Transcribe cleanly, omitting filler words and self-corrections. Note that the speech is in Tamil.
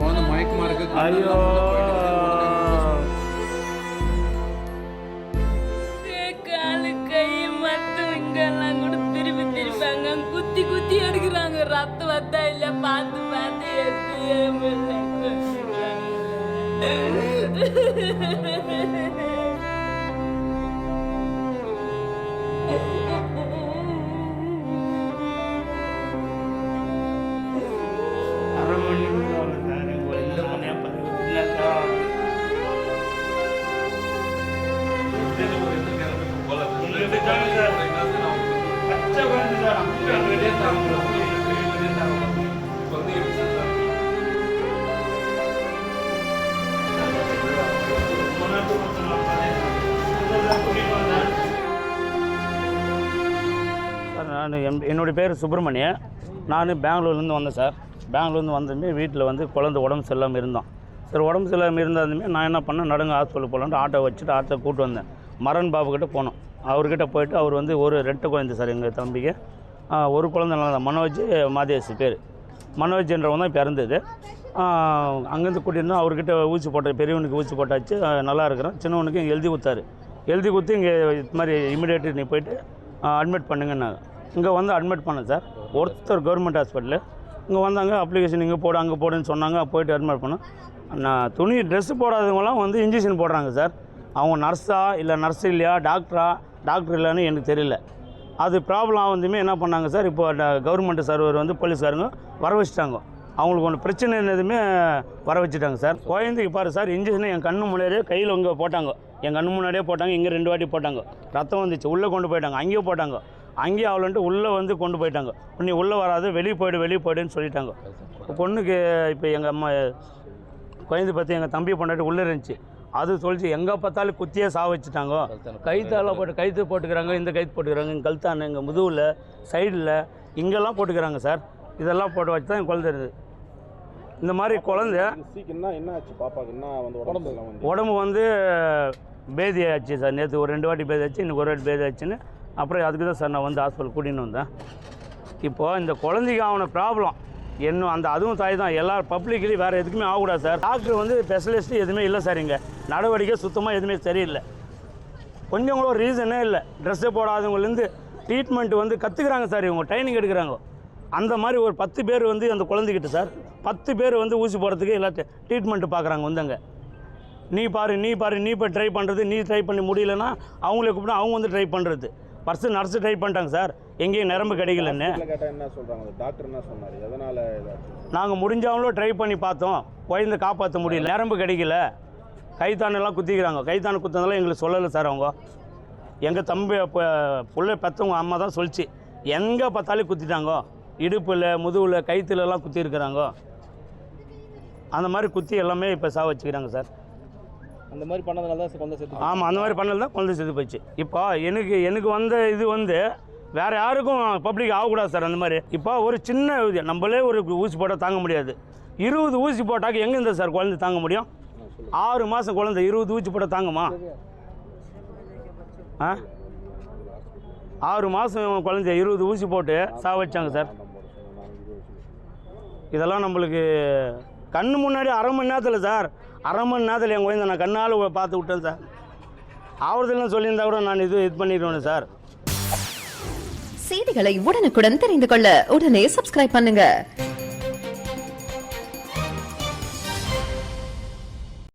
குழந்தை மயக்கமா இருக்கு. ஐயோ காலு கை மட்டும் இங்கெல்லாம் கூட திருப்பி திருப்பாங்க, குத்தி குத்தி எடுக்கிறாங்க. ரத்தம் வந்தா இல்ல பார்த்து பார்த்து என்னுடைய பேர் சுப்பிரமணியன். நான் பெங்களூர்லேருந்து வந்தேன் சார். பெங்களூர்லேருந்து வந்ததுமே வீட்டில் வந்து குழந்தை உடம்பு சரியில்லாமல் இருந்தோம். சரி, உடம்பு சரியில்லாமல் இருந்தாலுமே நான் என்ன பண்ணேன், நடுங்க ஹாஸ்பிட்டல் போகலான்ட்டு ஆட்டோ வச்சுட்டு ஆட்டோ கூப்பிட்டு வந்தேன். மரன் பாபுக்கிட்ட போனோம். அவர்கிட்ட போயிட்டு அவர் வந்து ஒரு 2 குழந்தை சார் எங்கள் தம்பிக்கு. ஒரு குழந்தை நல்லா தான், மனோஜ் மாதேஷ் பேர். மனோஜ்ன்றவங்க தான் இப்போ இறந்தது. அங்கேருந்து கூட்டிட்டு அவர்கிட்ட ஊசி போட்ட, பெரியவனுக்கு ஊசி போட்டாச்சு, நல்லா இருக்கிறோம். சின்னவனுக்கு இங்கே எழுதி கொடுத்தாரு. எழுதி கொடுத்து இங்கே இது மாதிரி இமீடியேட்டு நீ போய்ட்டு அட்மிட் பண்ணுங்கன்னாங்க. இங்கே வந்து அட்மிட் பண்ணேன் சார். ஒருத்தர் கவர்மெண்ட் ஹாஸ்பிட்டலு இங்கே வந்தாங்க. அப்ளிகேஷன் இங்கே போடு அங்கே போடுன்னு சொன்னாங்க. போய்ட்டு அட்மிட் பண்ணேன். நான் துணி ட்ரெஸ்ஸு போடாதவங்களாம் வந்து இன்ஜெக்ஷன் போடுறாங்க சார். அவங்க நர்ஸா இல்லை நர்ஸ் இல்லையா, டாக்டர் இல்லைன்னு எனக்கு தெரியல. அது ப்ராப்ளம் ஆகுதுமே என்ன பண்ணாங்க சார், இப்போ கவர்மெண்ட் சர்வர் வந்து போலீஸ்காரங்க வர வச்சுட்டாங்க. அவங்களுக்கு ஒன்று பிரச்சனை என்னதுமே வர வச்சுட்டாங்க சார். குழந்தைக்கு பாரு சார், இன்ஜெக்ஷனை என் கண்ணு முன்னாடியே கையில் இங்கே போட்டாங்க. என் கண்ணு முன்னாடியே போட்டாங்க. இங்கே 2 வாட்டி போட்டாங்க. ரத்தம் வந்துச்சு. உள்ளே கொண்டு போயிட்டாங்க. அங்கேயே போட்டாங்க. அங்கேயே அவளுன்ட்டு உள்ளே வந்து கொண்டு போயிட்டாங்க. நீ உள்ளே வராது, வெளியே போய்டுன்னு சொல்லிட்டாங்க. பொண்ணுக்கு இப்போ எங்கள் அம்மா குழந்தை பற்றி எங்கள் தம்பியை பொண்டாட்டி உள்ளே இருந்துச்சு. அது சொல்லிச்சு, எங்கே பார்த்தாலும் குத்தியே வச்சுட்டாங்க. கைத்தால கைத்து போட்டுக்கிறாங்க, இந்த கைத்து போட்டுக்கிறாங்க, இங்கே கழுத்தான இங்கே முதுகில் சைடில் இங்கெல்லாம் போட்டுக்கிறாங்க சார். இதெல்லாம் போட்டு வச்சு தான் என் குழந்தை இருக்குது. இந்த மாதிரி குழந்தை என்ன ஆச்சு பாப்பாக்கு? என்ன வந்து உடம்பு வந்து பேதி ஆச்சு சார். நேற்று ஒரு 2 வாட்டி பேதி ஆச்சு, இன்னும் ஒரு வாட்டி பேதி ஆச்சுன்னு. அப்புறம் அதுக்கு தான் சார் நான் வந்து ஹாஸ்பிட்டல் கூட்டின்னு வந்தேன். இப்போது இந்த குழந்தைக்கு ஆன ப்ராப்ளம் இன்னும் அந்த அதுவும் தாய் தான். எல்லாரும் பப்ளிக்லேயும் வேறு எதுக்குமே ஆகக்கூடாது சார். டாக்டர் வந்து ஸ்பெஷலிஸ்ட்டு எதுவுமே இல்லை சார். இங்கே நடவடிக்கை சுத்தமாக எதுவுமே சரியில்லை. கொஞ்சம் கூட ஒரு ரீசனே இல்லை. ட்ரெஸ்ஸு போடாதவங்கலேருந்து ட்ரீட்மெண்ட் வந்து கற்றுக்குறாங்க சார். இவங்க ட்ரைனிங் எடுக்கிறாங்க. அந்த மாதிரி ஒரு 10 பேர் வந்து அந்த குழந்தைகிட்ட சார் 10 பேர் வந்து ஊசி போடுறதுக்கு எல்லாத்தையும் ட்ரீட்மெண்ட்டு பார்க்குறாங்க. வந்தங்க நீ போய் ட்ரை பண்ணுறது, நீ ட்ரை பண்ணி முடியலன்னா அவங்களே கூப்பிட்டு அவங்க வந்து ட்ரை பண்ணுறது. பர்சன் நர்ஸு ட்ரை பண்ணிட்டாங்க சார். எங்கேயும் நரம்பு கிடைக்கலன்னு. என்ன சொல்கிறாங்க டாக்டர்? என்ன சொன்னார்? எதனால்? நாங்கள் முடிஞ்சவங்களும் ட்ரை பண்ணி பார்த்தோம், குழந்தை காப்பாற்ற முடியல, நரம்பு கிடைக்கல. கைத்தானெல்லாம் குத்திக்கிறாங்க. கைத்தான குத்தினதெல்லாம் எங்களுக்கு சொல்லலை சார். அவங்க எங்கள் தம்பி பிள்ளை பெற்றவங்க அம்மா தான் சொல்லிச்சு, எங்கே பார்த்தாலும் குத்திட்டாங்க. இடுப்பில், முதுகில், கைத்துலலாம் குத்தி இருக்கிறாங்க. அந்த மாதிரி குத்தி எல்லாமே இப்போ வச்சுக்கிறாங்க சார். அந்த மாதிரி பண்ணதுனால தான் குழந்தை செத்து. ஆமாம், அந்த மாதிரி பண்ணது தான் குழந்தை செத்து போச்சு. இப்போ எனக்கு வந்த இது வந்து வேறு யாருக்கும் பப்ளிக் ஆகக்கூடாது சார். அந்த மாதிரி இப்போ ஒரு சின்ன நம்மளே ஒரு ஊசி போட்டால் தாங்க முடியாது. 20 ஊசி போட்டாக்க எங்கே இருந்தால் சார் குழந்தை தாங்க முடியும்? 6 மாதம் குழந்தை 20 ஊசி போட்டால் தாங்குமா? 6 மாதம் குழந்தை 20 ஊசி போட்டு வச்சாங்க சார். இதெல்லாம் நம்மளுக்கு கண்ணு முன்னாடி அரை மணி நேரத்தில் சார், அரை மணி நேரத்தில் என் குழந்தை நான் கண்ணால் பார்த்து விட்டேன் சார். ஆவறதுலாம் சொல்லியிருந்தா கூட நான் இது பண்ணிடுவேன் சார். செய்திகளை உடனுக்குடன் தெரிந்து கொள்ள உடனே சப்ஸ்கிரைப் பண்ணுங்க.